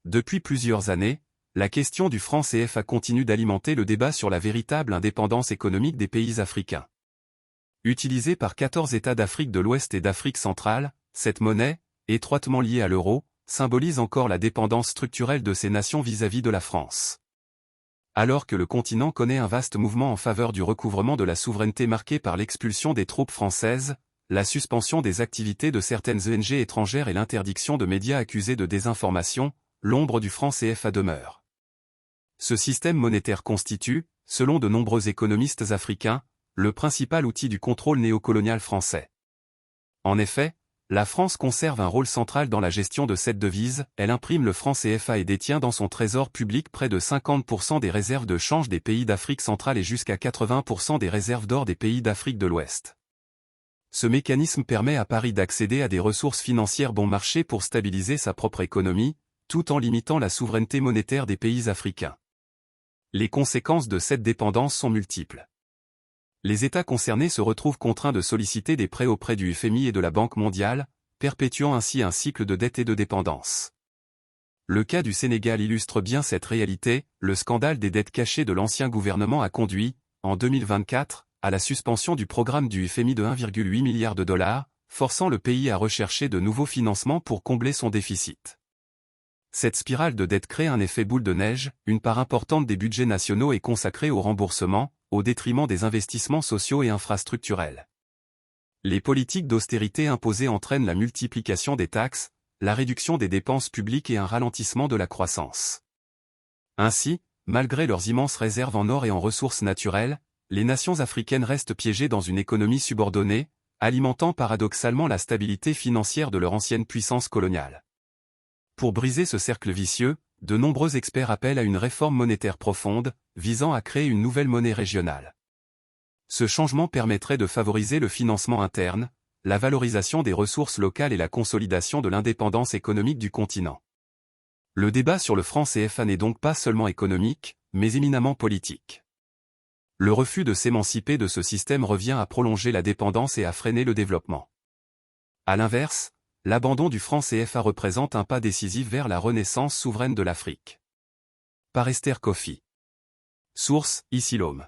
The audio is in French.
Depuis plusieurs années, la question du franc CFA continue d'alimenter le débat sur la véritable indépendance économique des pays africains. Utilisée par 14 États d'Afrique de l'Ouest et d'Afrique centrale, cette monnaie, étroitement liée à l'euro, symbolise encore la dépendance structurelle de ces nations vis-à-vis de la France. Alors que le continent connaît un vaste mouvement en faveur du recouvrement de la souveraineté marqué par l'expulsion des troupes françaises, la suspension des activités de certaines ONG étrangères et l'interdiction de médias accusés de désinformation, l'ombre du franc CFA demeure. Ce système monétaire constitue, selon de nombreux économistes africains, le principal outil du contrôle néocolonial français. En effet, la France conserve un rôle central dans la gestion de cette devise, elle imprime le franc CFA et détient dans son trésor public près de 50% des réserves de change des pays d'Afrique centrale et jusqu'à 80% des réserves d'or des pays d'Afrique de l'Ouest. Ce mécanisme permet à Paris d'accéder à des ressources financières bon marché pour stabiliser sa propre économie, tout en limitant la souveraineté monétaire des pays africains. Les conséquences de cette dépendance sont multiples. Les États concernés se retrouvent contraints de solliciter des prêts auprès du FMI et de la Banque mondiale, perpétuant ainsi un cycle de dette et de dépendance. Le cas du Sénégal illustre bien cette réalité, le scandale des dettes cachées de l'ancien gouvernement a conduit, en 2024, à la suspension du programme du FMI de 1,8 milliard de dollars, forçant le pays à rechercher de nouveaux financements pour combler son déficit. Cette spirale de dette crée un effet boule de neige, une part importante des budgets nationaux est consacrée au remboursement, au détriment des investissements sociaux et infrastructurels. Les politiques d'austérité imposées entraînent la multiplication des taxes, la réduction des dépenses publiques et un ralentissement de la croissance. Ainsi, malgré leurs immenses réserves en or et en ressources naturelles, les nations africaines restent piégées dans une économie subordonnée, alimentant paradoxalement la stabilité financière de leur ancienne puissance coloniale. Pour briser ce cercle vicieux, de nombreux experts appellent à une réforme monétaire profonde, visant à créer une nouvelle monnaie régionale. Ce changement permettrait de favoriser le financement interne, la valorisation des ressources locales et la consolidation de l'indépendance économique du continent. Le débat sur le franc CFA n'est donc pas seulement économique, mais éminemment politique. Le refus de s'émanciper de ce système revient à prolonger la dépendance et à freiner le développement. À l'inverse, l'abandon du franc CFA représente un pas décisif vers la renaissance souveraine de l'Afrique. Par Esther Kofi. Source, Isilome.